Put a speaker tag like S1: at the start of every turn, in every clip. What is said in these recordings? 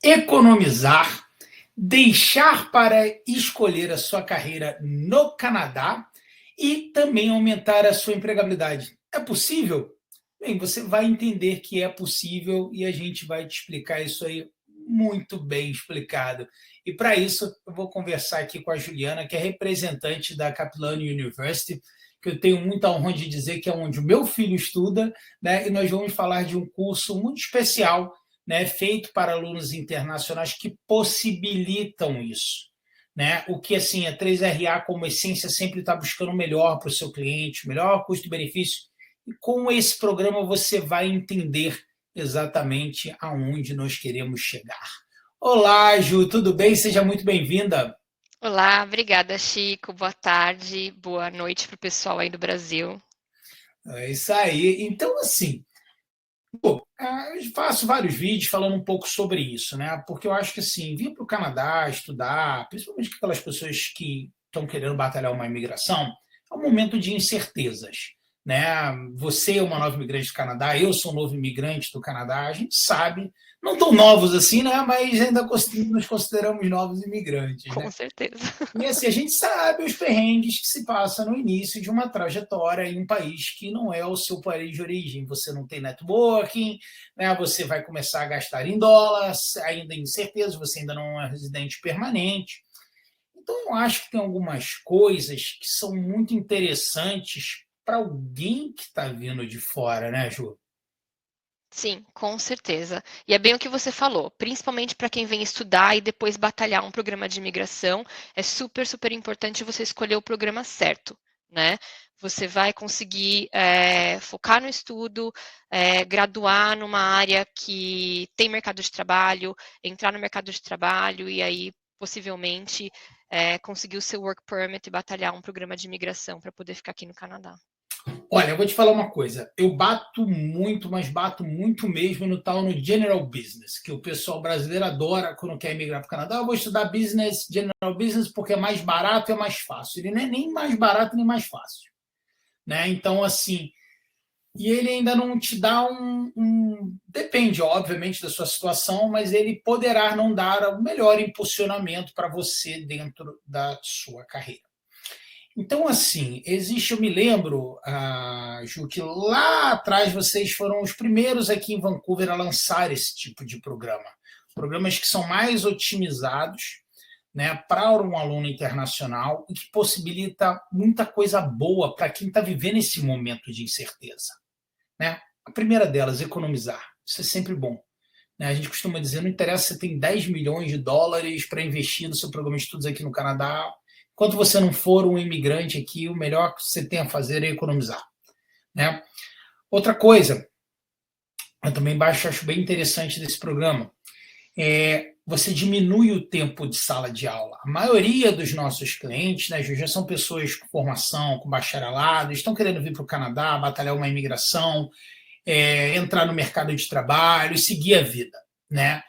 S1: economizar, deixar para escolher a sua carreira no Canadá e também aumentar a sua empregabilidade. É possível? Bem, você vai entender que é possível e a gente vai te explicar isso aí muito bem explicado. E para isso, eu vou conversar aqui com a Juliana, que é representante da Capilano University, que eu tenho muita honra de dizer que é onde o meu filho estuda, né? E nós vamos falar de um curso muito especial, né, feito para alunos internacionais que possibilitam isso. Né? O que assim a 3RA como essência sempre está buscando o melhor para o seu cliente, o melhor custo-benefício. E com esse programa você vai entender exatamente aonde nós queremos chegar. Olá, Ju, tudo bem? Seja muito bem-vinda.
S2: Olá, obrigada, Chico. Boa tarde, boa noite para o pessoal aí do Brasil.
S1: É isso aí. Então, assim, eu faço vários vídeos falando um pouco sobre isso, né? Porque eu acho que assim, vir para o Canadá estudar, principalmente aquelas pessoas que estão querendo batalhar uma imigração, é um momento de incertezas, né? Você é uma nova imigrante do Canadá, eu sou um novo imigrante do Canadá, a gente sabe, não tão novos assim, né? Mas ainda nos consideramos novos imigrantes,
S2: Com
S1: né?
S2: certeza.
S1: E assim, a gente sabe os perrengues que se passa no início de uma trajetória em um país que não é o seu país de origem. Você não tem networking, né? Você vai começar a gastar em dólares, ainda em incerteza, você ainda não é residente permanente. Então, eu acho que tem algumas coisas que são muito interessantes para alguém que está vindo de fora, né, Ju?
S2: Sim, com certeza. E é bem o que você falou, principalmente para quem vem estudar e depois batalhar um programa de imigração, é super, super importante você escolher o programa certo, né? Você vai conseguir focar no estudo, graduar numa área que tem mercado de trabalho, entrar no mercado de trabalho e aí possivelmente conseguir o seu work permit e batalhar um programa de imigração para poder ficar aqui no Canadá.
S1: Olha, eu vou te falar uma coisa. Eu bato muito, mas bato muito mesmo no tal no general business, que o pessoal brasileiro adora quando quer emigrar para o Canadá. Eu vou estudar business, general business, porque é mais barato e é mais fácil. Ele não é nem mais barato nem mais fácil, né? Então, assim, e ele ainda não te dá depende, obviamente, da sua situação, mas ele poderá não dar o melhor impulsionamento para você dentro da sua carreira. Então, assim, existe, eu me lembro, Ju, que lá atrás vocês foram os primeiros aqui em Vancouver a lançar esse tipo de programa. Programas que são mais otimizados, né, para um aluno internacional e que possibilita muita coisa boa para quem está vivendo esse momento de incerteza. Né? A primeira delas, economizar. Isso é sempre bom. Né? A gente costuma dizer, não interessa se você tem 10 milhões de dólares para investir no seu programa de estudos aqui no Canadá, enquanto você não for um imigrante aqui, o melhor que você tem a fazer é economizar. Né? Outra coisa, eu também acho bem interessante desse programa, você diminui o tempo de sala de aula. A maioria dos nossos clientes, né, já são pessoas com formação, com bacharelado, estão querendo vir para o Canadá, batalhar uma imigração, entrar no mercado de trabalho e seguir a vida. Né?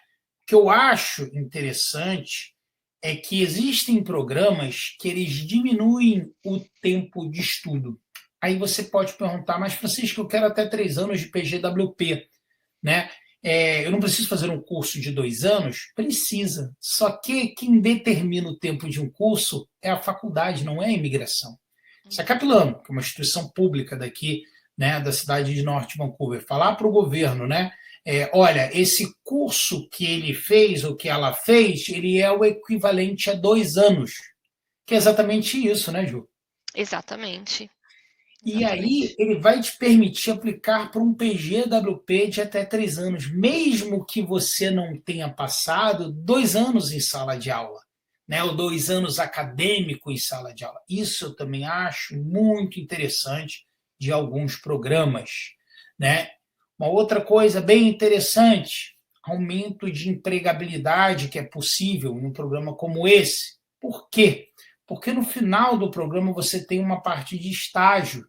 S1: O que eu acho interessante é que existem programas que eles diminuem o tempo de estudo. Aí você pode perguntar, mas Francisco, eu quero até 3 anos de PGWP, né? Eu não preciso fazer um curso de 2 anos? Precisa. Só que quem determina o tempo de um curso é a faculdade, não é a imigração. Se a Capilano, que é uma instituição pública daqui, né, da cidade de Norte Vancouver, falar para o governo, né, olha, esse curso que ele fez, ou que ela fez, ele é o equivalente a 2 anos. Que é exatamente isso, né, Ju?
S2: Exatamente,
S1: E aí
S2: exatamente.
S1: ele vai te permitir aplicar para um PGWP de até 3 anos, mesmo que você não tenha passado 2 anos em sala de aula, né? Ou 2 anos acadêmico em sala de aula. Isso eu também acho muito interessante de alguns programas, né? Uma outra coisa bem interessante, aumento de empregabilidade que é possível em um programa como esse. Por quê? Porque no final do programa você tem uma parte de estágio,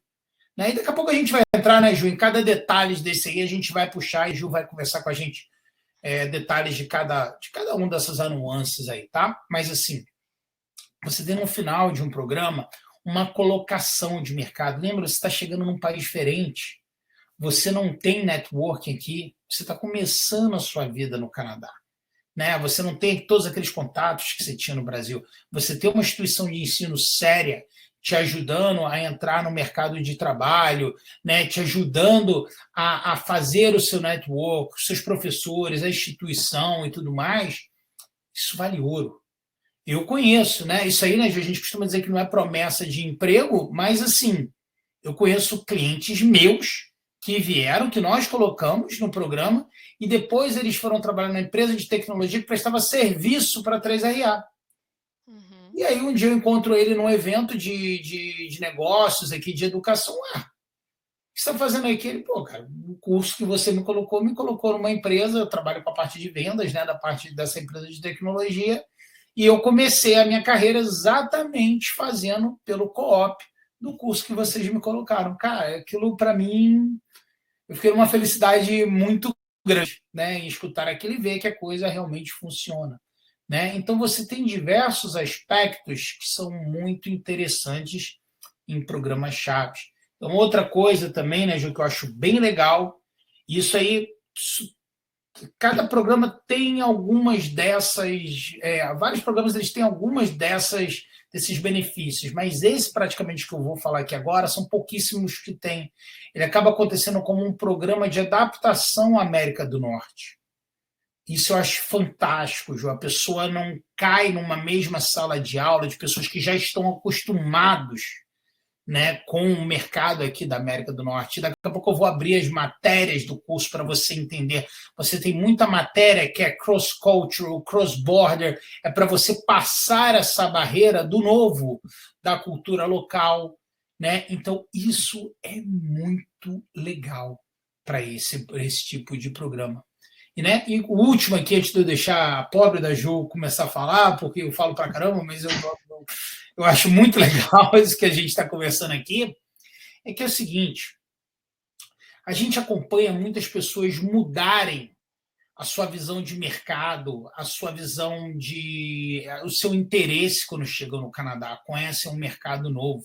S1: né? E daqui a pouco a gente vai entrar, né, Ju, em cada detalhe desse aí, a gente vai puxar e Ju vai conversar com a gente detalhes de cada uma dessas nuances aí, tá? Mas assim, você tem no final de um programa uma colocação de mercado. Lembra, você está chegando num país diferente, você não tem networking aqui, você está começando a sua vida no Canadá. né? Você não tem todos aqueles contatos que você tinha no Brasil. Você tem uma instituição de ensino séria te ajudando a entrar no mercado de trabalho, né? Te ajudando a fazer o seu network, os seus professores, a instituição e tudo mais, isso vale ouro. Eu conheço, né? Isso aí, né, a gente costuma dizer que não é promessa de emprego, mas assim, eu conheço clientes meus que vieram, que nós colocamos no programa, e depois eles foram trabalhar na empresa de tecnologia que prestava serviço para a 3RA.
S2: Uhum.
S1: E aí um dia eu encontro ele num evento de negócios aqui, de educação. O que você está fazendo aqui? Ele, pô, cara, o curso que você me colocou numa empresa, eu trabalho com a parte de vendas, né, da parte dessa empresa de tecnologia, e eu comecei a minha carreira exatamente fazendo pelo co-op do curso que vocês me colocaram. Cara, aquilo para mim, eu fiquei numa felicidade muito grande, né, em escutar aquilo e ver que a coisa realmente funciona. Né? Então, você tem diversos aspectos que são muito interessantes em programas-chave. Então, outra coisa também, né, Ju, que eu acho bem legal, isso aí, cada programa tem algumas dessas, vários programas eles têm algumas desses benefícios, mas esse praticamente que eu vou falar aqui agora são pouquíssimos que tem. Ele acaba acontecendo como um programa de adaptação à América do Norte. Isso eu acho fantástico, João. A pessoa não cai numa mesma sala de aula de pessoas que já estão acostumados, né, com o mercado aqui da América do Norte. Daqui a pouco eu vou abrir as matérias do curso para você entender. Você tem muita matéria que é cross-cultural, cross-border, é para você passar essa barreira do novo, da cultura local. Né? Então, isso é muito legal para esse tipo de programa. E o último aqui, antes de eu deixar a pobre da Ju começar a falar, porque eu falo pra caramba, mas eu acho muito legal isso que a gente está conversando aqui, é que é o seguinte, a gente acompanha muitas pessoas mudarem a sua visão de mercado, a sua visão o seu interesse quando chegam no Canadá, conhecem um mercado novo.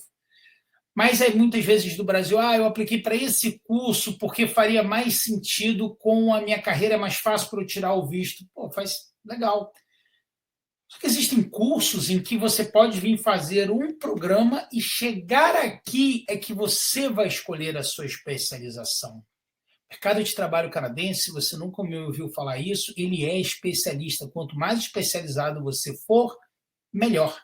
S1: Mas aí, muitas vezes do Brasil, eu apliquei para esse curso porque faria mais sentido com a minha carreira, é mais fácil para eu tirar o visto. Pô, faz legal. Só que existem cursos em que você pode vir fazer um programa e chegar aqui é que você vai escolher a sua especialização. O mercado de trabalho canadense, se você nunca me ouviu falar isso, ele é especialista. Quanto mais especializado você for, melhor.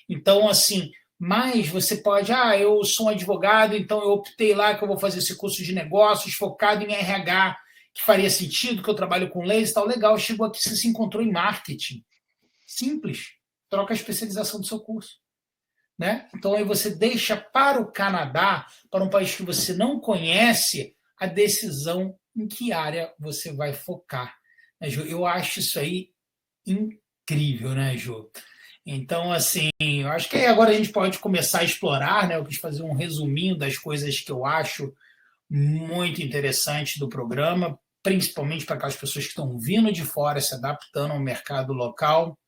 S1: Então, assim, mas você pode, eu sou um advogado, então eu optei lá que eu vou fazer esse curso de negócios focado em RH, que faria sentido, que eu trabalho com leis e tal. Legal, chegou aqui, você se encontrou em marketing. Simples. Troca a especialização do seu curso. Né? Então, aí você deixa para o Canadá, para um país que você não conhece, a decisão em que área você vai focar. Né, Ju? Eu acho isso aí incrível, né, Ju? Então, assim, eu acho que agora a gente pode começar a explorar, né? Eu quis fazer um resuminho das coisas que eu acho muito interessantes do programa, principalmente para aquelas pessoas que estão vindo de fora, se adaptando ao mercado local.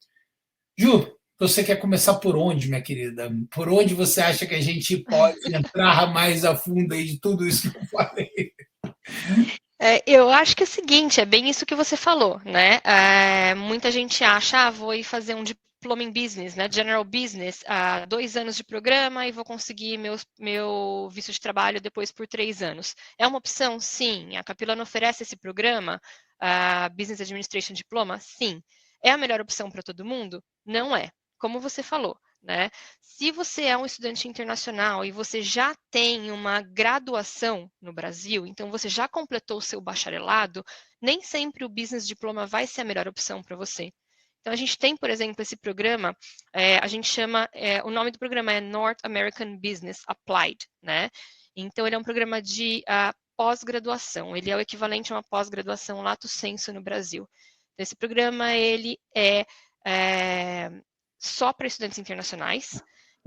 S1: Ju, você quer começar por onde, minha querida? Por onde você acha que a gente pode entrar mais a fundo aí de tudo isso que eu falei?
S2: Eu acho que é o seguinte, é bem isso que você falou, né? Muita gente acha, vou ir fazer um diploma em business, né? General business, 2 anos de programa e vou conseguir meu visto de trabalho depois por 3 anos. É uma opção? Sim. A Capilano oferece esse programa, Business Administration Diploma? Sim. É a melhor opção para todo mundo? Não é. Como você falou, né? Se você é um estudante internacional e você já tem uma graduação no Brasil, então você já completou o seu bacharelado, nem sempre o Business Diploma vai ser a melhor opção para você. Então, a gente tem, por exemplo, esse programa, a gente chama, o nome do programa é North American Business Applied, né? Então, ele é um programa de pós-graduação, ele é o equivalente a uma pós-graduação lato sensu no Brasil. Então, esse programa, ele é só para estudantes internacionais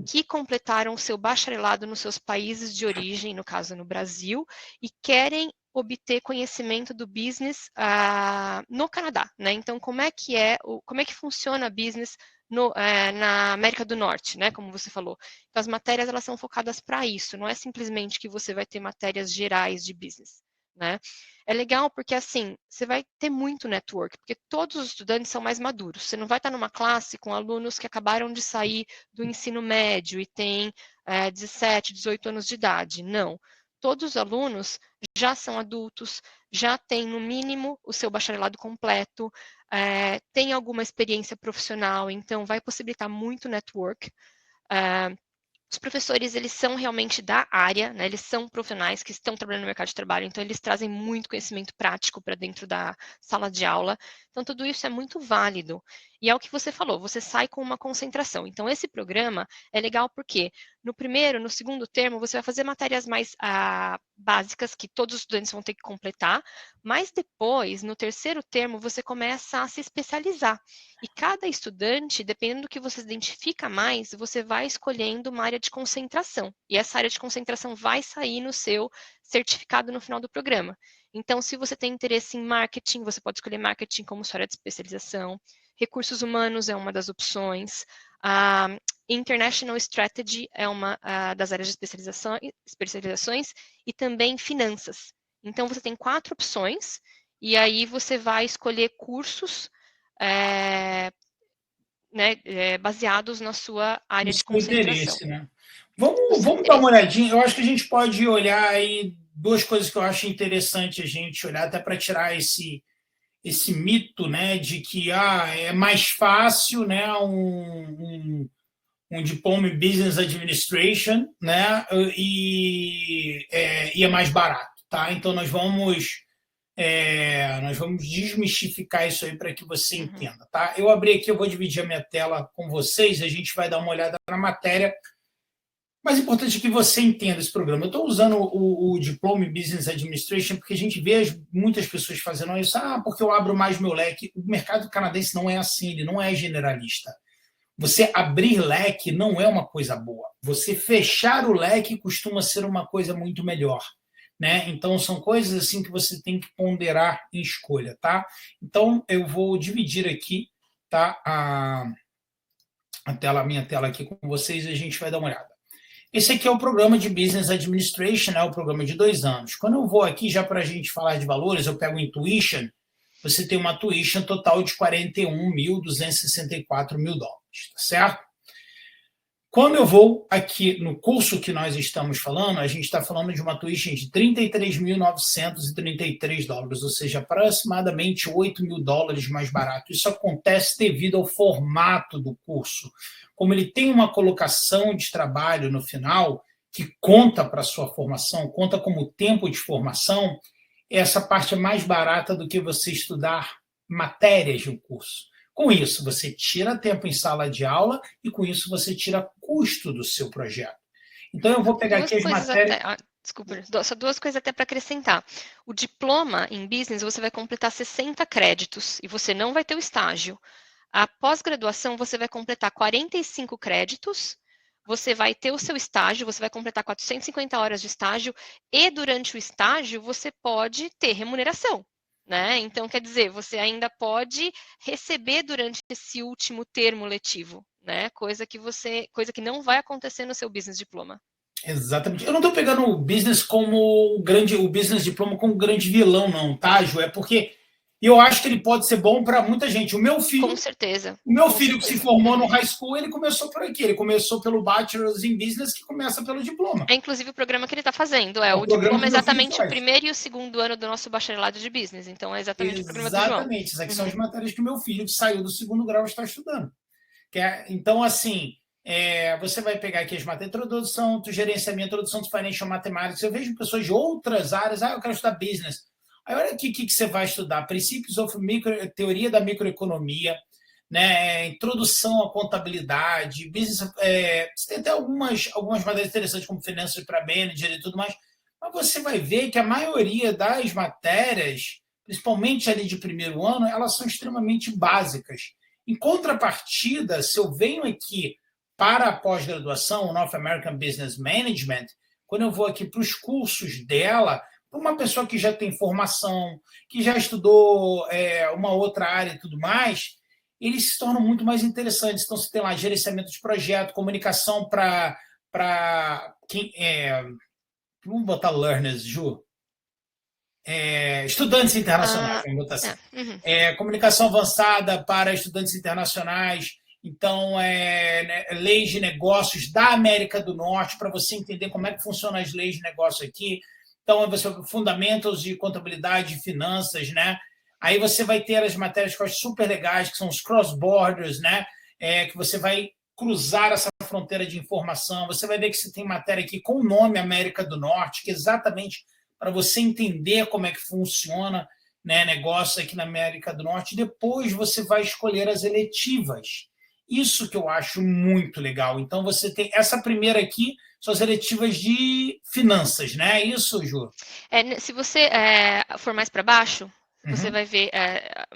S2: que completaram o seu bacharelado nos seus países de origem, no caso no Brasil, e querem obter conhecimento do business no Canadá, né? Então, como é que funciona business na América do Norte, né? Como você falou. Então, as matérias elas são focadas para isso. Não é simplesmente que você vai ter matérias gerais de business. né? É legal porque, assim, você vai ter muito network, porque todos os estudantes são mais maduros. Você não vai estar numa classe com alunos que acabaram de sair do ensino médio e têm 17, 18 anos de idade. Não. Todos os alunos já são adultos, já têm, no mínimo, o seu bacharelado completo, têm alguma experiência profissional, então vai possibilitar muito network. Os professores, eles são realmente da área, né? Eles são profissionais que estão trabalhando no mercado de trabalho, então eles trazem muito conhecimento prático para dentro da sala de aula. Então, tudo isso é muito válido. E é o que você falou, você sai com uma concentração. Então, esse programa é legal porque no primeiro, no segundo termo, você vai fazer matérias mais básicas, que todos os estudantes vão ter que completar, mas depois, no terceiro termo, você começa a se especializar. E cada estudante, dependendo do que você identifica mais, você vai escolhendo uma área de concentração. E essa área de concentração vai sair no seu certificado no final do programa. Então, se você tem interesse em marketing, você pode escolher marketing como sua área de especialização. Recursos humanos é uma das opções. International Strategy é uma das áreas de especializações. E também finanças. Então, você tem 4 opções. E aí você vai escolher cursos baseados na sua
S1: No
S2: área de
S1: seu
S2: concentração.
S1: interesse, né?
S2: Do seu
S1: Vamos dar uma
S2: interesse.
S1: olhadinha. Eu acho que a gente pode olhar aí duas coisas que eu acho interessante a gente olhar, até para tirar esse mito, né, de que é mais fácil, né, um diploma em Business Administration, né, e é mais barato, tá? Então nós vamos desmistificar isso aí para que você entenda, tá? Eu abri aqui, eu vou dividir a minha tela com vocês, a gente vai dar uma olhada na matéria. Mais importante é que você entenda esse programa. Eu estou usando o diploma em Business Administration porque a gente vê muitas pessoas fazendo isso. Porque eu abro mais meu leque. O mercado canadense não é assim, ele não é generalista. Você abrir leque não é uma coisa boa. Você fechar o leque costuma ser uma coisa muito melhor. Né? Então, são coisas assim que você tem que ponderar em escolha. Tá? Então, eu vou dividir aqui, tá, a minha tela aqui com vocês e a gente vai dar uma olhada. Esse aqui é o programa de Business Administration, é o programa de 2 anos. Quando eu vou aqui, já para a gente falar de valores, eu pego o Tuition, você tem uma tuition total de 41.264 mil dólares, tá certo? Quando eu vou aqui no curso que nós estamos falando, a gente está falando de uma tuition de 33.933 dólares, ou seja, aproximadamente 8 mil dólares mais barato. Isso acontece devido ao formato do curso. Como ele tem uma colocação de trabalho no final, que conta para a sua formação, conta como tempo de formação, essa parte é mais barata do que você estudar matérias de um curso. Com isso, você tira tempo em sala de aula e, com isso, você tira custo do seu projeto. Então, eu vou pegar aqui as matérias...
S2: Desculpa, só 2 coisas até para acrescentar. O diploma em business, você vai completar 60 créditos e você não vai ter o estágio. A pós-graduação, você vai completar 45 créditos, você vai ter o seu estágio, você vai completar 450 horas de estágio e, durante o estágio, você pode ter remuneração. Né? Então, quer dizer, você ainda pode receber durante esse último termo letivo, né? Coisa que não vai acontecer no seu business diploma.
S1: Exatamente. Eu não estou pegando o business como o business diploma como grande vilão, não, tá, Ju? É porque eu acho que ele pode ser bom para muita gente.
S2: Com certeza.
S1: Que se formou no high school, ele começou por aqui. Ele começou pelo Bachelor's in Business, que começa pelo diploma.
S2: É inclusive o programa que ele está fazendo. O diploma é exatamente o primeiro e o segundo ano do nosso bacharelado de business. Então, é exatamente o programa do João.
S1: Exatamente. Essas aqui são as matérias que o meu filho, que saiu do segundo grau, está estudando. Então, assim, você vai pegar aqui as matérias de introdução do gerenciamento, introdução do financial mathematics. Eu vejo pessoas de outras áreas. Eu quero estudar business. Aí, olha aqui o que você vai estudar. Princípios of teoria da microeconomia, né, introdução à contabilidade, business, você tem até algumas matérias interessantes, como finanças para manager e tudo mais, mas você vai ver que a maioria das matérias, principalmente ali de primeiro ano, elas são extremamente básicas. Em contrapartida, se eu venho aqui para a pós-graduação, o North American Business Management, quando eu vou aqui para os cursos dela, para uma pessoa que já tem formação, que já estudou uma outra área e tudo mais, eles se tornam muito mais interessantes. Então, você tem lá gerenciamento de projeto, comunicação para quem... vamos botar learners, Ju? Estudantes internacionais,
S2: Ah,
S1: vamos botar assim.
S2: uhum.
S1: Comunicação avançada para estudantes internacionais. Então, leis de negócios da América do Norte, para você entender como é que funcionam as leis de negócio aqui. Então, fundamentos de contabilidade e finanças, né? Aí você vai ter as matérias que eu acho super legais, que são os cross-borders, né? Que você vai cruzar essa fronteira de informação. Você vai ver que você tem matéria aqui com o nome América do Norte, que é exatamente para você entender como é que funciona, né, negócio aqui na América do Norte. Depois você vai escolher as eletivas. Isso que eu acho muito legal. Então você tem essa primeira aqui, são as eletivas de finanças, né? É isso, Ju?
S2: Se você for mais para baixo, você
S1: Uhum.
S2: vai ver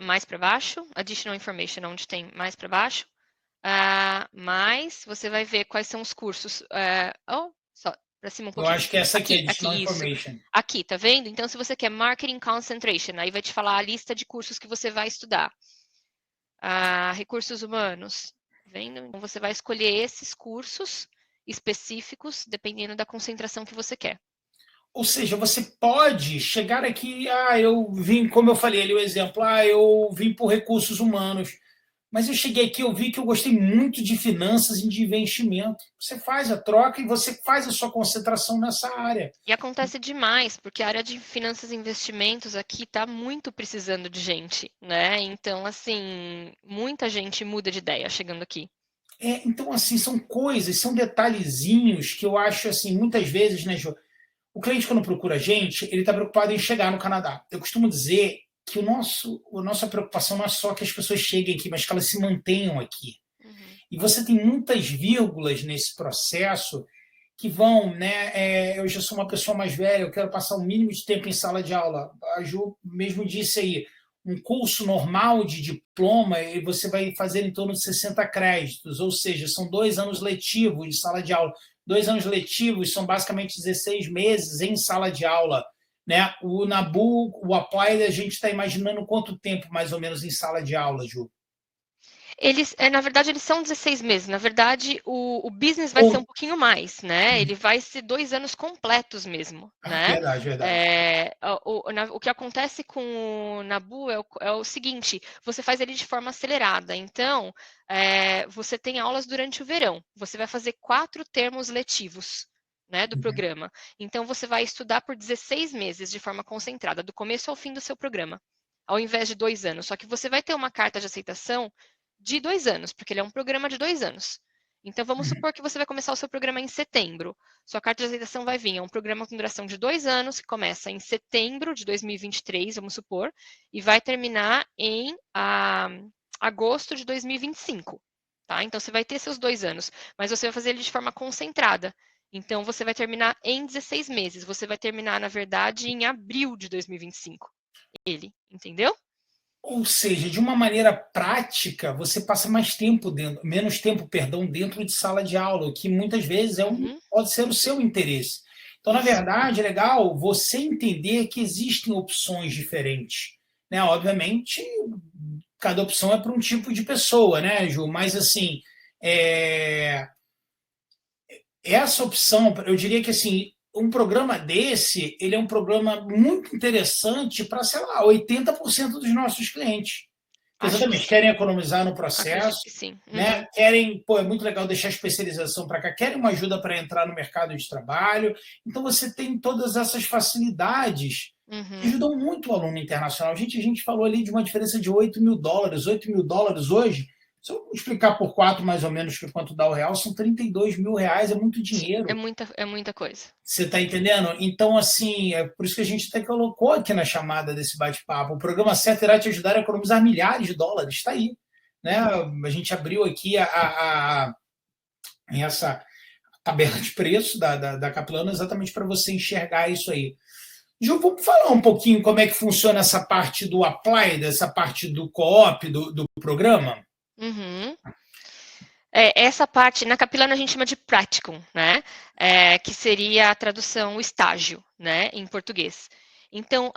S2: mais para baixo, additional information, onde tem mais para baixo. Mas você vai ver quais são os cursos. Só para cima um
S1: Eu
S2: pouquinho.
S1: acho que essa aqui é Additional
S2: Aqui, isso.
S1: Information.
S2: Aqui, tá vendo? Então, se você quer Marketing Concentration, aí vai te falar a lista de cursos que você vai estudar. Recursos humanos, vendo? Então, você vai escolher esses cursos específicos, dependendo da concentração que você quer.
S1: Ou seja, você pode chegar aqui, eu vim, como eu falei ali o exemplo, eu vim por recursos humanos, mas eu cheguei aqui, eu vi que eu gostei muito de finanças e de investimento. Você faz a troca e você faz a sua concentração nessa área.
S2: E acontece demais, porque a área de finanças e investimentos aqui está muito precisando de gente, né? Então, assim, muita gente muda de ideia chegando aqui.
S1: Então, assim, são coisas, são detalhezinhos que eu acho, assim, muitas vezes, né, Jô? O cliente, quando procura a gente, ele está preocupado em chegar no Canadá. Eu costumo dizer que a nossa preocupação não é só que as pessoas cheguem aqui, mas que elas se mantenham aqui.
S2: Uhum.
S1: E você tem muitas vírgulas nesse processo que vão, né? Eu já sou uma pessoa mais velha, eu quero passar o mínimo de tempo em sala de aula. A Ju mesmo disse aí, um curso normal de diploma, e você vai fazer em torno de 60 créditos, ou seja, são 2 anos letivos de sala de aula. 2 anos letivos são basicamente 16 meses em sala de aula. Né? O Nabu, o Applied, a gente está imaginando quanto tempo mais ou menos em sala de aula, Ju?
S2: Na verdade, eles são 16 meses. Na verdade, o business vai ser um
S1: Ou...
S2: pouquinho mais, né? Ele vai ser 2 anos completos mesmo, né?
S1: Verdade, verdade.
S2: O que acontece com o Nabu é o seguinte: você faz ele de forma acelerada. Então, você tem aulas durante o verão. Você vai fazer 4 termos letivos, né, do
S1: Uhum.
S2: programa. Então, você vai estudar por 16 meses de forma concentrada, do começo ao fim do seu programa, ao invés de 2 anos. Só que você vai ter uma carta de aceitação de 2 anos, porque ele é um programa de 2 anos. Então, vamos
S1: Uhum.
S2: supor que você vai começar o seu programa em setembro. Sua carta de aceitação vai vir, é um programa com duração de 2 anos, que começa em setembro de 2023, vamos supor, e vai terminar em agosto de 2025. Tá? Então, você vai ter seus 2 anos, mas você vai fazer ele de forma concentrada. Então, você vai terminar em 16 meses. Você vai terminar, na verdade, em abril de 2025. Ele, entendeu?
S1: Ou seja, de uma maneira prática, você passa mais tempo dentro, menos tempo, perdão, dentro de sala de aula, o que muitas vezes
S2: Uhum,
S1: pode ser o seu interesse. Então, na
S2: isso.
S1: verdade, é legal você entender que existem opções diferentes. Né? Obviamente, cada opção é para um tipo de pessoa, né, Ju? Mas assim, é, essa opção, eu diria que assim, um programa desse, ele é um programa muito interessante para, sei lá, 80% dos nossos clientes.
S2: Acho que
S1: Exatamente,
S2: sim.
S1: querem economizar no
S2: Acredito
S1: processo,
S2: que sim.
S1: né?
S2: Uhum,
S1: Querem, pô, é muito legal deixar a especialização para cá, querem uma ajuda para entrar no mercado de trabalho. Então você tem todas essas facilidades que
S2: uhum.
S1: ajudam muito o aluno internacional. A gente falou ali de uma diferença de $8.000. $8.000 hoje, se eu explicar por 4 mais ou menos que quanto dá o real, são R$ 32.000, é muito
S2: Sim,
S1: dinheiro.
S2: é muita coisa.
S1: Você está entendendo? Então, assim, é por isso que a gente até colocou aqui na chamada desse bate-papo. O programa certo irá te ajudar a economizar milhares de dólares. Está aí. Né?
S2: Uhum.
S1: A gente abriu aqui essa tabela de preço da Capilano exatamente para você enxergar isso aí. Ju, vamos falar um pouquinho como é que funciona essa parte do apply, dessa parte do co-op do programa?
S2: Uhum. Essa parte, na Capilano a gente chama de practicum, né? Que seria a tradução, o estágio, né? Em português. Então,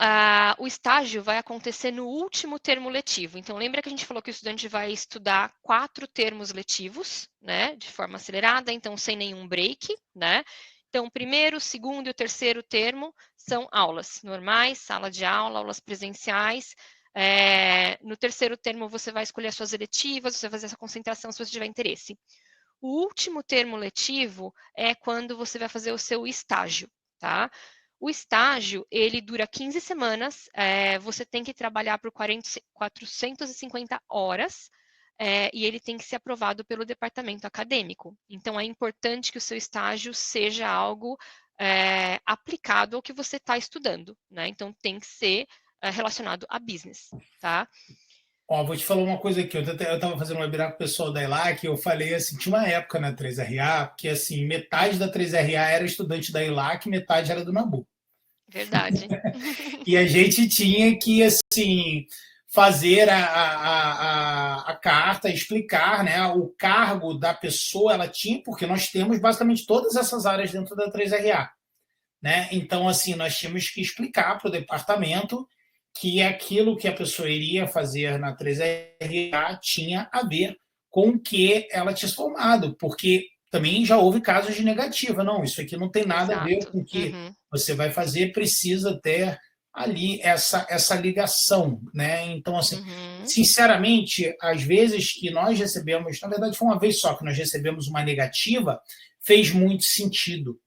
S2: o estágio vai acontecer no último termo letivo. Então, lembra que a gente falou que o estudante vai estudar 4 termos letivos, né? De forma acelerada, então sem nenhum break, né? Então, o primeiro, o segundo e o terceiro termo são aulas normais, sala de aula, aulas presenciais. No terceiro termo, você vai escolher as suas eletivas, você vai fazer essa concentração se você tiver interesse. O último termo letivo é quando você vai fazer o seu estágio, tá? O estágio, ele dura 15 semanas, você tem que trabalhar por 450 horas, e ele tem que ser aprovado pelo departamento acadêmico. Então, é importante que o seu estágio seja algo aplicado ao que você está estudando, né? Então, tem que ser relacionado a business, tá?
S1: Ó, vou te falar uma coisa aqui. Eu estava fazendo um webinar com o pessoal da ELAC, eu falei assim, tinha uma época na 3RA que assim, metade da 3RA era estudante da ELAC, metade era do NABU.
S2: Verdade.
S1: E a gente tinha que, assim, fazer a carta, explicar, né, o cargo da pessoa, ela tinha, porque nós temos basicamente todas essas áreas dentro da 3RA. Né? Então, assim, nós tínhamos que explicar para o departamento que aquilo que a pessoa iria fazer na 3RA tinha a ver com o que ela tinha se formado, porque também já houve casos de negativa. Não, isso aqui não tem nada a ver
S2: Exato.
S1: com o que você vai fazer, precisa ter ali essa ligação. Né? Então, assim, sinceramente, às vezes que nós recebemos, na verdade foi uma vez só que nós recebemos uma negativa, fez muito sentido.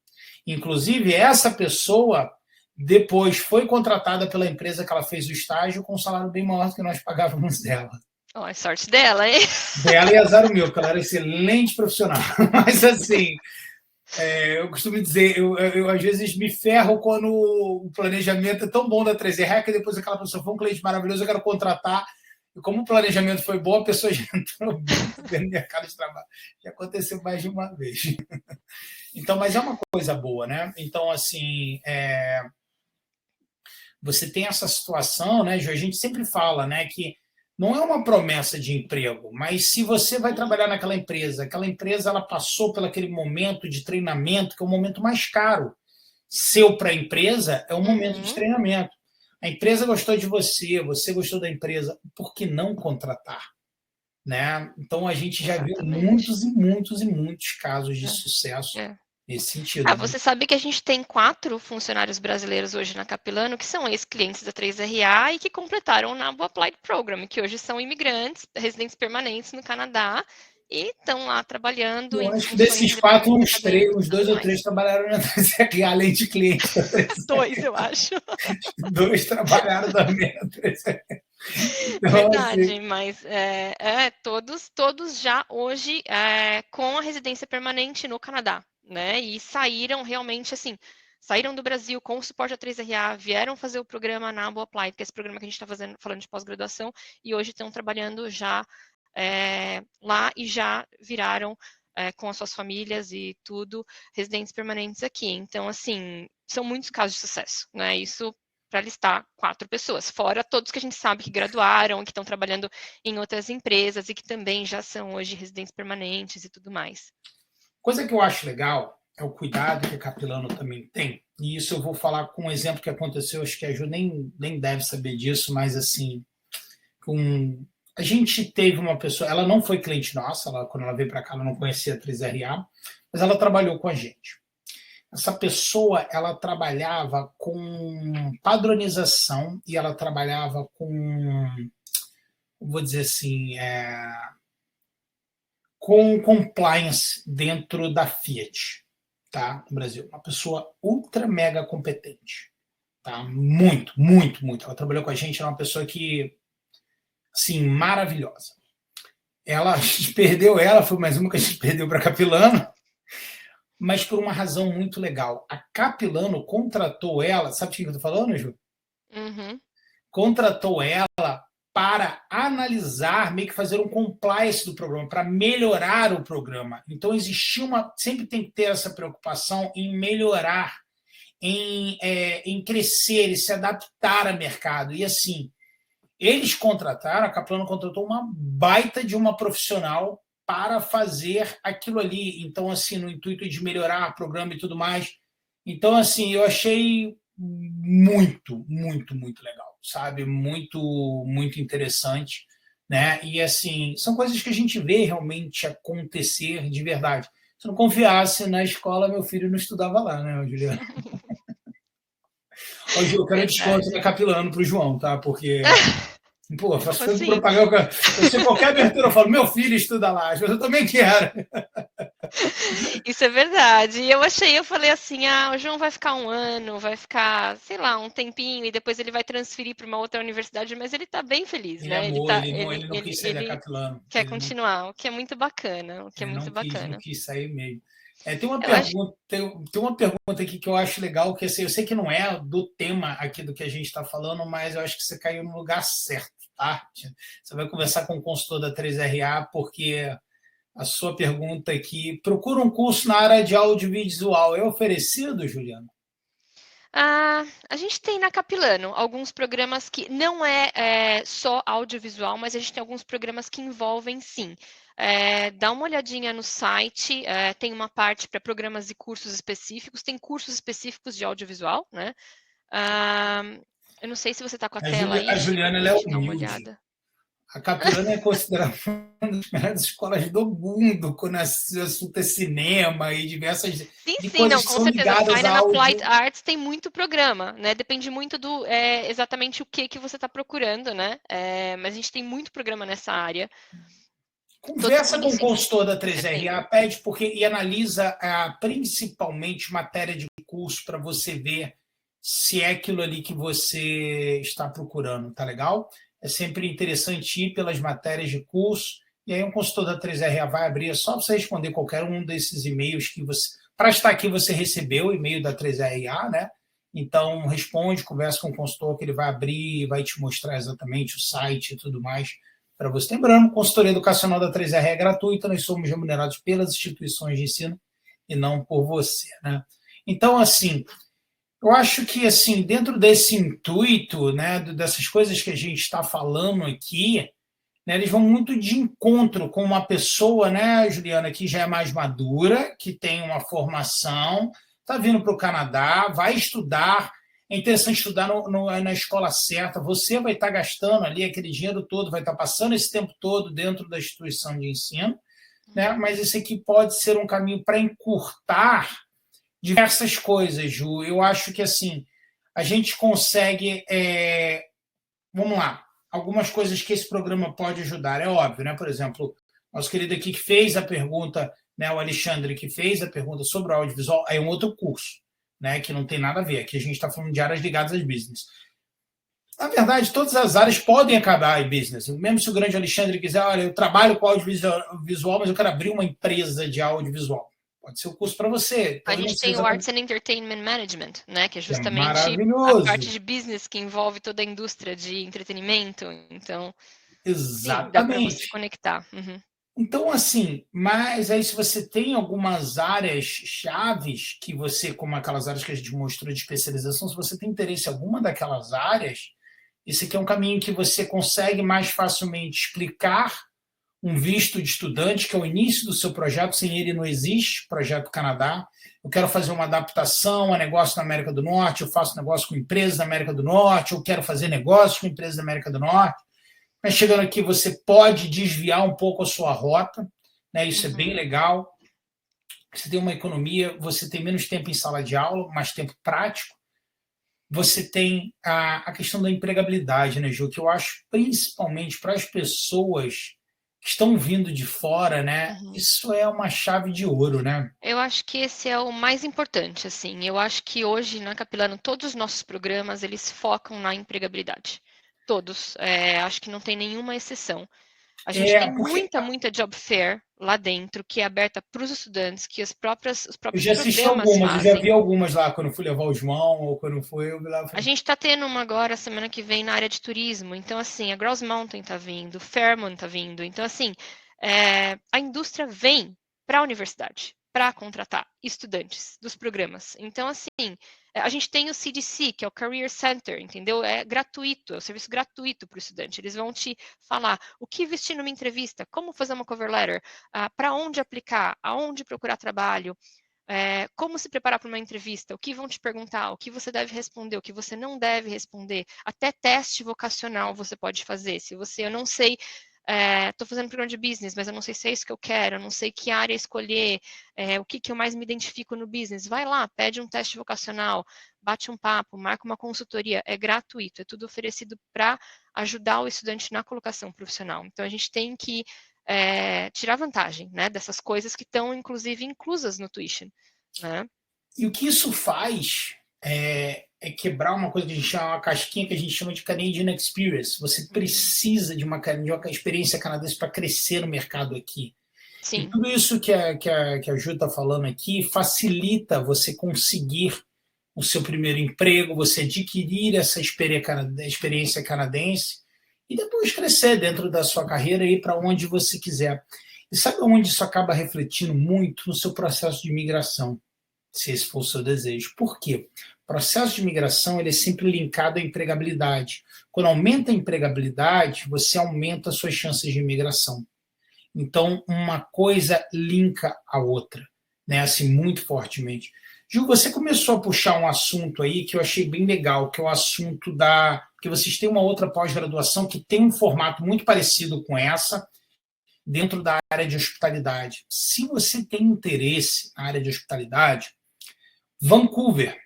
S1: Inclusive, essa pessoa depois foi contratada pela empresa que ela fez o estágio com um salário bem maior do que nós pagávamos dela.
S2: Oh, é sorte dela, hein?
S1: Dela e azar o meu, porque ela era excelente profissional. Mas, assim, eu costumo dizer, eu às vezes me ferro quando o planejamento é tão bom da 3R, que depois aquela pessoa foi um cliente maravilhoso, eu quero contratar. E como o planejamento foi bom, a pessoa já entrou muito dentro do mercado de trabalho. Já aconteceu mais de uma vez. Então, mas é uma coisa boa, né? Então, assim, você tem essa situação, né, Ju? A gente sempre fala, né, que não é uma promessa de emprego, mas se você vai trabalhar naquela empresa, aquela empresa ela passou por aquele momento de treinamento, que é o momento mais caro seu para a empresa, é um momento de treinamento. A empresa gostou de você, você gostou da empresa, por que não contratar? Né? Então, a gente já viu muitos e muitos e muitos casos de sucesso nesse sentido. Né?
S2: Você sabe que a gente tem 4 funcionários brasileiros hoje na Capilano, que são ex-clientes da 3RA e que completaram o NABU Applied Program, que hoje são imigrantes, residentes permanentes no Canadá, e estão lá trabalhando.
S1: Eu acho que desses 4, uns 2 ou 3 trabalharam na 3RA, além de clientes da 3RA.
S2: 2, eu acho.
S1: 2 trabalharam também na 3RA.
S2: Então, verdade, assim, mas todos já hoje com a residência permanente no Canadá, né? E saíram realmente assim, saíram do Brasil com o suporte da 3RA, vieram fazer o programa NABU Applied, que é esse programa que a gente está falando de pós-graduação, e hoje estão trabalhando já lá e já viraram com as suas famílias e tudo, residentes permanentes aqui. Então, assim, são muitos casos de sucesso, né? Isso para listar 4 pessoas, fora todos que a gente sabe que graduaram, que estão trabalhando em outras empresas e que também já são hoje residentes permanentes e tudo mais.
S1: Coisa que eu acho legal é o cuidado que a Capilano também tem, e isso eu vou falar com um exemplo que aconteceu, acho que a Ju nem deve saber disso, mas assim, a gente teve uma pessoa, ela não foi cliente nossa, quando ela veio para cá, ela não conhecia a 3RA, mas ela trabalhou com a gente. Essa pessoa, ela trabalhava com padronização e ela trabalhava com, vou dizer assim, com compliance dentro da Fiat, tá? No Brasil. Uma pessoa ultra mega competente, tá? Muito, muito, muito. Ela trabalhou com a gente, é uma pessoa que, assim, maravilhosa. A gente perdeu ela, foi mais uma que a gente perdeu para a Capilano, mas por uma razão muito legal. A Capilano contratou ela, sabe o que eu estou falando, Ju? Contratou ela para analisar, meio que fazer um compliance do programa, para melhorar o programa. Então, sempre tem que ter essa preocupação em melhorar, em crescer e se adaptar ao mercado. E assim, eles contrataram, a Capilano contratou uma baita de uma profissional para fazer aquilo ali. Então, assim, no intuito de melhorar o programa e tudo mais. Então, assim, eu achei muito, muito, muito legal, sabe? Muito, muito interessante, né? E, assim, são coisas que a gente vê realmente acontecer de verdade. Se não confiasse na escola, meu filho não estudava lá, né, Juliana? Ô, Ju, eu quero desconto na Capilano para o João, tá? Porque, pô, faço tanto
S2: Assim,
S1: propaganda. Eu sei qualquer abertura, eu falo, meu filho estuda lá, mas eu também quero.
S2: isso é verdade. E eu falei assim, o João vai ficar um ano, vai ficar, sei lá, um tempinho, e depois ele vai transferir para uma outra universidade, mas ele está bem feliz,
S1: Ele
S2: né?
S1: amou, ele não quis sair da
S2: Ele
S1: Capilano.
S2: quer continuar, o que é muito bacana, o que é
S1: Ele
S2: muito
S1: não
S2: bacana.
S1: quis sair mesmo.
S2: Eu acho,
S1: Tem uma pergunta aqui que eu acho legal, que assim, eu sei que não é do tema aqui do que a gente está falando, mas eu acho que você caiu no lugar certo, tá? Você vai conversar com o consultor da 3RA, porque a sua pergunta aqui, procura um curso na área de audiovisual, é oferecido, Juliana?
S2: a gente tem na Capilano alguns programas que não é só audiovisual, mas a gente tem alguns programas que envolvem sim. Dá uma olhadinha no site, tem uma parte para programas e cursos específicos, tem cursos específicos de audiovisual, né? Ah, eu não sei se você está com a tela
S1: A
S2: aí, Chico,
S1: Juliana
S2: para a
S1: ela é
S2: gente dar uma
S1: humilde.
S2: olhada.
S1: A Capilano é considerada uma das melhores escolas do mundo quando o assunto é cinema e diversas
S2: Sim,
S1: de
S2: sim, não,
S1: coisas que
S2: com
S1: são
S2: certeza.
S1: ligadas
S2: Fine
S1: a
S2: and Applied
S1: áudio.
S2: Arts tem muito programa, né? Depende muito do exatamente o que você está procurando, né? Mas a gente tem muito programa nessa área. Todos
S1: Conversa com o
S2: conhecidos,
S1: consultor da
S2: com certeza.
S1: 3RA, pede porque e analisa principalmente matéria de curso para você ver se é aquilo ali que você está procurando, tá legal? É sempre interessante ir pelas matérias de curso, e aí um consultor da 3RA vai abrir, é só você responder qualquer um desses e-mails que você. Para estar aqui, você recebeu o e-mail da 3RA, né? Então, responde, conversa com o consultor, que ele vai abrir, vai te mostrar exatamente o site e tudo mais para você. Lembrando, consultoria educacional da 3R é gratuita, nós somos remunerados pelas instituições de ensino e não por você, né? Então, assim, eu acho que, assim, dentro desse intuito, né, dessas coisas que a gente está falando aqui, né, eles vão muito de encontro com uma pessoa, né, Juliana, que já é mais madura, que tem uma formação, está vindo para o Canadá, vai estudar. É interessante estudar na escola certa. Você vai estar gastando ali aquele dinheiro todo, vai estar passando esse tempo todo dentro da instituição de ensino, né? Mas esse aqui pode ser um caminho para encurtar diversas coisas, Ju. Eu acho que assim a gente consegue, vamos lá, algumas coisas que esse programa pode ajudar. É óbvio, né? Por exemplo, nosso querido aqui que fez a pergunta, né, o Alexandre que fez a pergunta sobre o audiovisual, é um outro curso, né, que não tem nada a ver. Aqui a gente está falando de áreas ligadas às business. Na verdade, todas as áreas podem acabar em business. Mesmo se o grande Alexandre quiser, olha, eu trabalho com audiovisual, mas eu quero abrir uma empresa de audiovisual. Pode ser o curso para você.
S2: A
S1: Pode não
S2: gente
S1: ser
S2: tem o Arts
S1: exatamente.
S2: and Entertainment Management, né? Que é
S1: Que é
S2: justamente a parte
S1: maravilhoso.
S2: de business que envolve toda a indústria de entretenimento. Então, sim, dá para você
S1: Exatamente.
S2: conectar. Uhum.
S1: Então, assim, mas aí se você tem algumas áreas chaves que você, como aquelas áreas que a gente mostrou de especialização, se você tem interesse em alguma daquelas áreas, esse aqui é um caminho que você consegue mais facilmente explicar um visto de estudante, que é o início do seu projeto, sem ele não existe projeto Canadá. Eu quero fazer uma adaptação a negócio na América do Norte, eu faço negócio com empresas da América do Norte, eu quero fazer negócio com empresas da América do Norte. Mas chegando aqui, você pode desviar um pouco a sua rota, né? Isso é bem
S2: Uhum.
S1: legal. Você tem uma economia, você tem menos tempo em sala de aula, mais tempo prático. Você tem a questão da empregabilidade, né, Ju? Que eu acho, principalmente para as pessoas que estão vindo de fora, né?
S2: Uhum.
S1: Isso é uma chave de ouro, né?
S2: Eu acho que esse é o mais importante, assim. Eu acho que hoje na Capilano todos os nossos programas eles focam na empregabilidade. Todos. Acho que não tem nenhuma exceção. A gente tem
S1: Porque
S2: muita job fair lá dentro, que é aberta para os estudantes, que os
S1: eu
S2: próprios
S1: já assisti
S2: programas
S1: algumas, eu já
S2: fazem.
S1: vi algumas lá quando eu fui levar o João, ou quando foi, eu vi lá.
S2: A gente está tendo uma agora, semana que vem, na área de turismo. Então, assim, a Grouse Mountain está vindo, Fairmont está vindo. Então, assim, a indústria vem para a universidade para contratar estudantes dos programas. Então, assim, a gente tem o CDC, que é o Career Center, entendeu? É gratuito, é um serviço gratuito para o estudante. Eles vão te falar o que vestir numa entrevista, como fazer uma cover letter, para onde aplicar, aonde procurar trabalho, como se preparar para uma entrevista, o que vão te perguntar, o que você deve responder, o que você não deve responder, até teste vocacional você pode fazer. Se você, eu não sei, estou fazendo programa de business, mas eu não sei se é isso que eu quero, eu não sei que área escolher, o que eu mais me identifico no business. Vai lá, pede um teste vocacional, bate um papo, marca uma consultoria, é gratuito, é tudo oferecido para ajudar o estudante na colocação profissional. Então, a gente tem que tirar vantagem, né, dessas coisas que estão, inclusive, inclusas no tuition, né?
S1: E o que isso faz é quebrar uma coisa que a gente chama, uma casquinha que a gente chama de Canadian Experience. Você precisa de uma experiência canadense para crescer no mercado aqui.
S2: Sim.
S1: E tudo isso que a Ju está falando aqui facilita você conseguir o seu primeiro emprego, você adquirir essa experiência canadense e depois crescer dentro da sua carreira e ir para onde você quiser. E sabe onde isso acaba refletindo muito? No seu processo de imigração, se esse for o seu desejo. Por quê? O processo de imigração ele é sempre linkado à empregabilidade. Quando aumenta a empregabilidade, você aumenta as suas chances de imigração. Então, uma coisa linka a outra, né? Assim, muito fortemente. Ju, você começou a puxar um assunto aí que eu achei bem legal, que é o assunto que vocês têm uma outra pós-graduação que tem um formato muito parecido com essa, dentro da área de hospitalidade. Se você tem interesse na área de hospitalidade, Vancouver,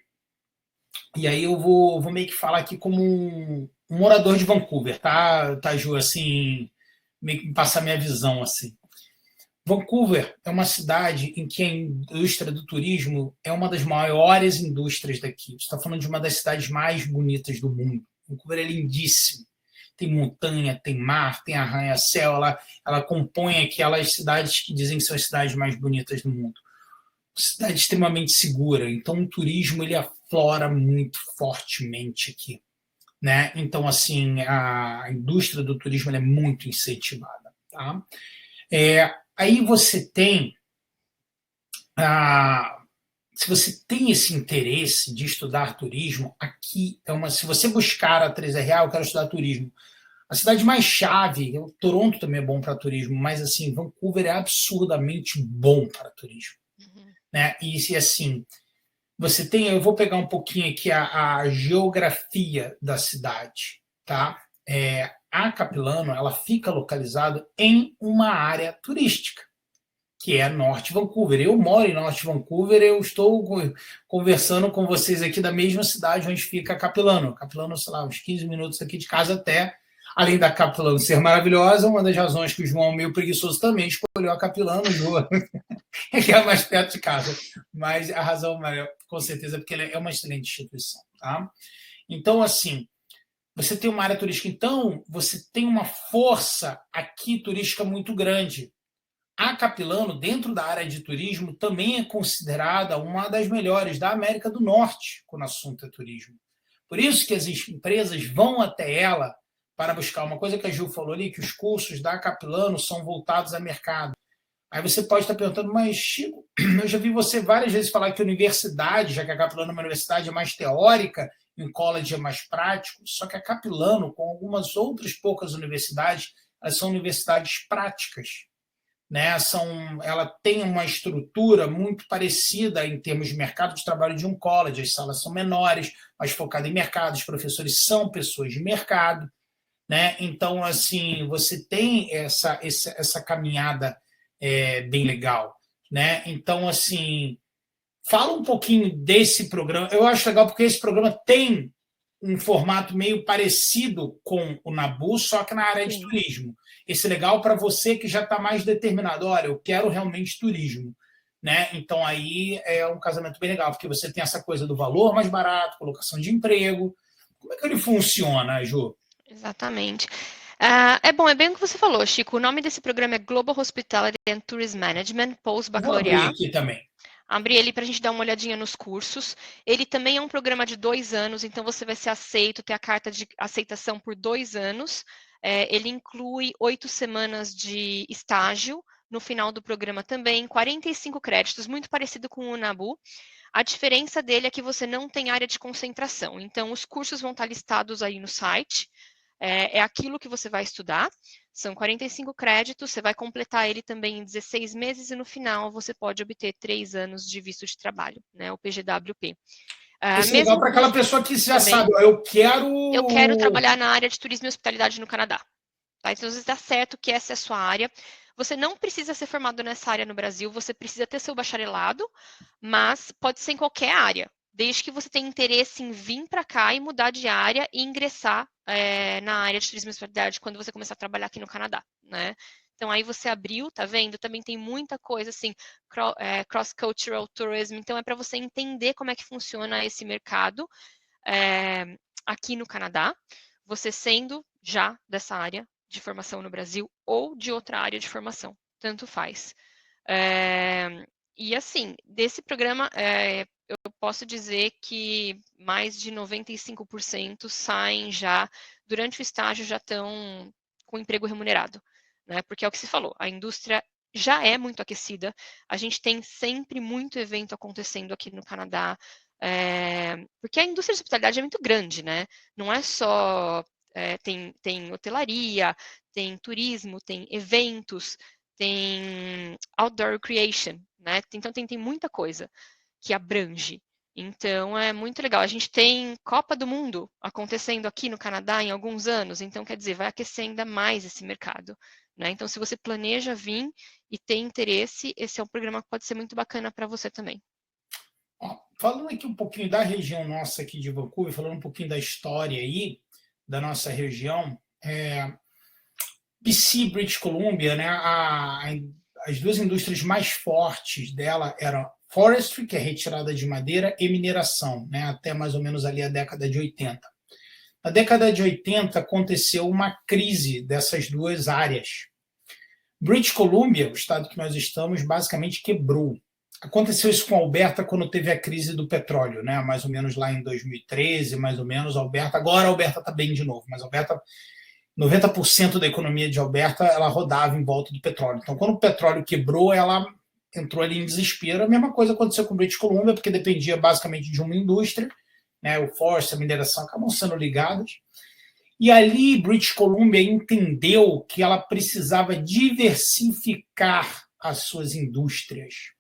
S1: e aí eu vou meio que falar aqui como um morador de Vancouver, tá, Ju, assim, meio que passar minha visão, assim. Vancouver é uma cidade em que a indústria do turismo é uma das maiores indústrias daqui. Você está falando de uma das cidades mais bonitas do mundo. Vancouver é lindíssimo. Tem montanha, tem mar, tem arranha-céu. Ela compõe aquelas cidades que dizem que são as cidades mais bonitas do mundo. Cidade extremamente segura. Então, o turismo ele aflora muito fortemente aqui, né? Então, assim, a indústria do turismo ela é muito incentivada, tá? Aí você tem, se você tem esse interesse de estudar turismo, aqui se você buscar a 3RA, eu quero estudar turismo. A cidade mais chave, Toronto também é bom para turismo, mas assim, Vancouver é absurdamente bom para turismo. Né? E assim, você tem, eu vou pegar um pouquinho aqui a geografia da cidade, tá? A Capilano, ela fica localizada em uma área turística, que é Norte Vancouver. Eu moro em Norte Vancouver, eu estou conversando com vocês aqui da mesma cidade onde fica Capilano. Capilano, sei lá, uns 15 minutos aqui de casa até. Além da Capilano ser maravilhosa, uma das razões que o João, meio preguiçoso, também escolheu a Capilano, João, que é mais perto de casa. Mas a razão maior, com certeza, é porque ela é uma excelente instituição. Tá? Então, assim, você tem uma área turística, então você tem uma força aqui turística muito grande. A Capilano, dentro da área de turismo, também é considerada uma das melhores da América do Norte, quando o assunto é turismo. Por isso que as empresas vão até ela para buscar uma coisa que a Gil falou ali, que os cursos da Capilano são voltados a mercado. Aí você pode estar perguntando, mas Chico, eu já vi você várias vezes falar que universidade, já que a Capilano é uma universidade mais teórica, e um college é mais prático, só que a Capilano, com algumas outras poucas universidades, elas são universidades práticas. Né? Ela tem uma estrutura muito parecida em termos de mercado de trabalho de um college. As salas são menores, mais focadas em mercado, os professores são pessoas de mercado. Né? Então, assim, você tem essa caminhada bem legal. Né? Então, assim, fala um pouquinho desse programa. Eu acho legal porque esse programa tem um formato meio parecido com o Nabu, só que na área de turismo. Esse é legal para você que já está mais determinado. Olha, eu quero realmente turismo. Né? Então, aí é um casamento bem legal, porque você tem essa coisa do valor mais barato, colocação de emprego. Como é que ele funciona, Ju?
S2: Exatamente. É bem o que você falou, Chico. O nome desse programa é Global Hospitality and Tourism Management,
S1: Vou abrir
S2: pós-bacalaureat.
S1: aqui também.
S2: Abri ele para a gente dar uma olhadinha nos cursos. Ele também é um programa de 2 anos, então você vai ser aceito, ter a carta de aceitação por 2 anos. Ele inclui 8 semanas de estágio no final do programa também, 45 créditos, muito parecido com o Nabu. A diferença dele é que você não tem área de concentração. Então, os cursos vão estar listados aí no site. É aquilo que você vai estudar. São 45 créditos, você vai completar ele também em 16 meses e no final você pode obter 3 anos de visto de trabalho, né? O PGWP.
S1: Isso é legal para aquela pessoa que já
S2: também,
S1: sabe, eu quero
S2: trabalhar na área de turismo e hospitalidade no Canadá. tá? Então, às vezes dá certo que essa é a sua área. Você não precisa ser formado nessa área no Brasil, você precisa ter seu bacharelado, mas pode ser em qualquer área, desde que você tenha interesse em vir para cá e mudar de área e ingressar na área de turismo e hospitalidade quando você começar a trabalhar aqui no Canadá, né? Então, aí você abriu, tá vendo? Também tem muita coisa, assim, cross-cultural tourism. Então, é para você entender como é que funciona esse mercado aqui no Canadá, você sendo já dessa área de formação no Brasil ou de outra área de formação, tanto faz. E, assim, desse programa, eu posso dizer que mais de 95% saem já, durante o estágio, já estão com emprego remunerado, né? Porque é o que se falou, a indústria já é muito aquecida, a gente tem sempre muito evento acontecendo aqui no Canadá, porque a indústria de hospitalidade é muito grande, né? Não é só, tem hotelaria, tem turismo, tem eventos, tem outdoor recreation, né? Então tem muita coisa que abrange. Então é muito legal. A gente tem Copa do Mundo acontecendo aqui no Canadá em alguns anos, então quer dizer, vai aquecer ainda mais esse mercado, né? Então, se você planeja vir e tem interesse, esse é um programa que pode ser muito bacana para você também.
S1: Falando aqui um pouquinho da região nossa aqui de Vancouver, falando um pouquinho da história aí da nossa região, BC, British Columbia, né, as duas indústrias mais fortes dela eram forestry, que é retirada de madeira, e mineração, né, até mais ou menos ali a década de 80. Na década de 80 aconteceu uma crise dessas duas áreas. British Columbia, o estado que nós estamos, basicamente quebrou. Aconteceu isso com a Alberta quando teve a crise do petróleo, né? Mais ou menos lá em 2013, mais ou menos, Alberta. Agora a Alberta está bem de novo, mas a Alberta, 90% da economia de Alberta, ela rodava em volta do petróleo. Então, quando o petróleo quebrou, ela entrou ali em desespero. A mesma coisa aconteceu com British Columbia, porque dependia basicamente de uma indústria, né? O forest, a mineração acabam sendo ligadas. E ali British Columbia entendeu que ela precisava diversificar as suas indústrias.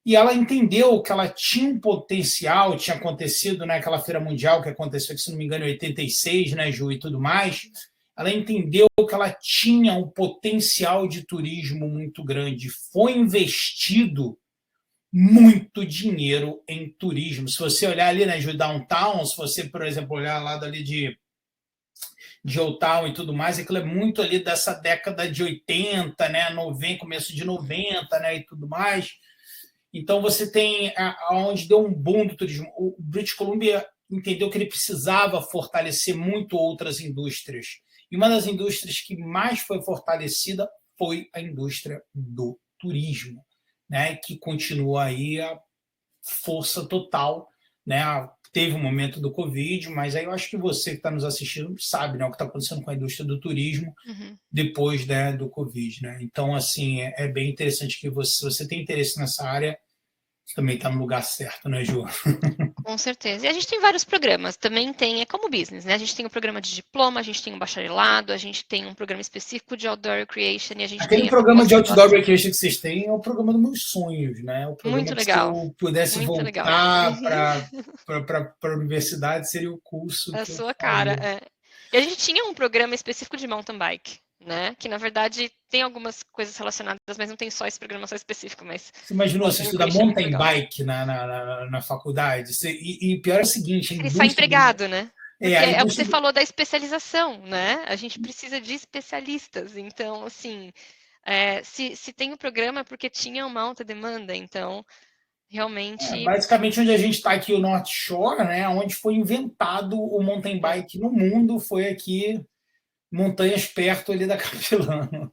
S1: E ela entendeu que ela tinha um potencial, tinha acontecido naquela feira mundial que aconteceu, se não me engano, em 86, né, Ju, e tudo mais. Ela entendeu que ela tinha um potencial de turismo muito grande. Foi investido muito dinheiro em turismo. Se você olhar ali, né, Ju, downtown, se você, por exemplo, olhar lá dali de Old Town e tudo mais, aquilo é muito ali dessa década de 80, né, 90, começo de 90, né, e tudo mais. Então, você tem onde deu um boom do turismo. O British Columbia entendeu que ele precisava fortalecer muito outras indústrias. E uma das indústrias que mais foi fortalecida foi a indústria do turismo, né, que continua aí a força total, né? Teve um momento do Covid, mas aí eu acho que você que está nos assistindo sabe, né, o que está acontecendo com a indústria do turismo depois, né, do Covid, né? Então, assim, é bem interessante que você tem interesse nessa área, você também está no lugar certo, né, Ju?
S2: Com certeza. E a gente tem vários programas. Também tem, é como business, né? A gente tem um programa de diploma, a gente tem um bacharelado, a gente tem um programa específico de outdoor recreation e a gente
S1: Aquele
S2: tem a
S1: programa de outdoor
S2: pós-graduação.
S1: recreation que vocês têm é o programa dos meus sonhos, né? O programa
S2: Muito
S1: que se
S2: legal.
S1: eu pudesse
S2: Muito legal.
S1: voltar para a universidade seria o curso
S2: A
S1: que eu
S2: sua cara,
S1: faria.
S2: é. E a gente tinha um programa específico de mountain bike, né? Que na verdade tem algumas coisas relacionadas, mas não tem só esse programa só específico, mas
S1: Você imaginou, você
S2: outdoor
S1: estuda
S2: recreation é muito
S1: mountain
S2: legal.
S1: bike na faculdade? E pior é o seguinte, a
S2: Ele sai
S1: indústria
S2: empregado, né? Porque
S1: a
S2: é o que você
S1: indústria
S2: falou da especialização, né? A gente precisa de especialistas. Então, assim, se tem o programa é porque tinha uma alta demanda. Então, realmente.
S1: basicamente onde a gente está aqui, o North Shore, né? Onde foi inventado o mountain bike no mundo, foi aqui montanhas perto ali da Capilano.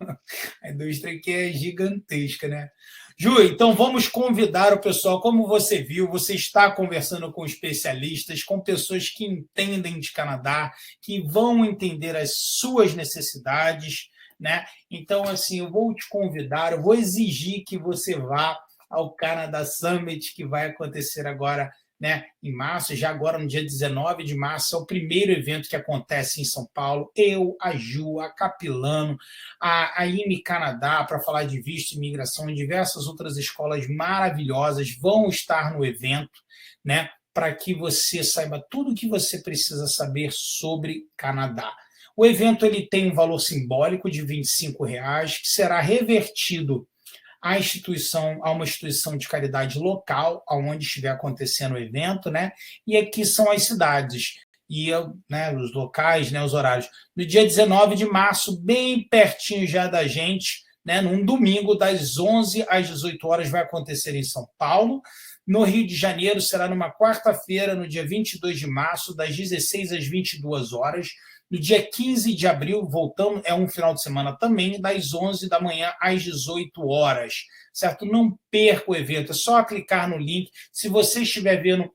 S1: A indústria que é gigantesca, né? Ju, então vamos convidar o pessoal. Como você viu, você está conversando com especialistas, com pessoas que entendem de Canadá, que vão entender as suas necessidades, né? Então, assim, eu vou te convidar, eu vou exigir que você vá ao Canada Summit, que vai acontecer agora, né, em março, já agora no dia 19 de março, é o primeiro evento que acontece em São Paulo. Eu, a Ju, a Capilano, a IME Canadá, para falar de visto e imigração, e diversas outras escolas maravilhosas vão estar no evento, né, para que você saiba tudo o que você precisa saber sobre Canadá. O evento ele tem um valor simbólico de R$ 25, que será revertido a uma instituição de caridade local, aonde estiver acontecendo o evento, né? E aqui são as cidades e, né, os locais, né, os horários. No dia 19 de março, bem pertinho já da gente, né, num domingo, das 11 às 18 horas, vai acontecer em São Paulo. No Rio de Janeiro, será numa quarta-feira, no dia 22 de março, das 16 às 22 horas. No dia 15 de abril, voltamos, é um final de semana também, das 11 da manhã às 18 horas, certo? Não perca o evento, é só clicar no link. Se você estiver vendo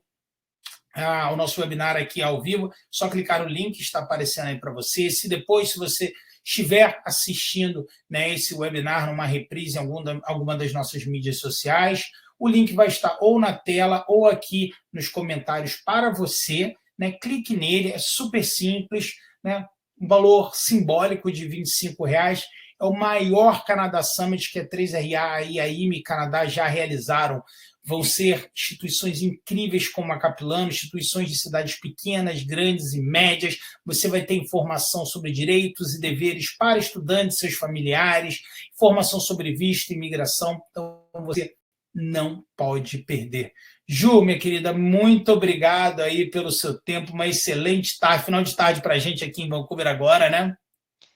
S1: o nosso webinar aqui ao vivo, só clicar no link que está aparecendo aí para você. Se você estiver assistindo, né, esse webinar numa reprise em alguma das nossas mídias sociais, o link vai estar ou na tela ou aqui nos comentários para você, né? Clique nele, é super simples, né? Um valor simbólico de R$ 25, é o maior Canadá Summit que a 3RA e a IME Canadá já realizaram. Vão ser instituições incríveis como a Capilano, instituições de cidades pequenas, grandes e médias. Você vai ter informação sobre direitos e deveres para estudantes e seus familiares, informação sobre visto e imigração. Então, você não pode perder. Ju, minha querida, muito obrigado aí pelo seu tempo, uma excelente tarde, final de tarde para a gente aqui em Vancouver agora, né?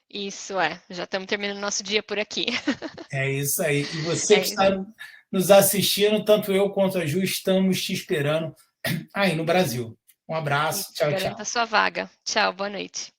S2: Isso já estamos terminando nosso dia por aqui.
S1: É isso aí. E você que está nos assistindo, tanto eu quanto a Ju, estamos te esperando aí no Brasil. Um abraço, tchau, tchau.
S2: Garanta sua vaga. Tchau, boa noite.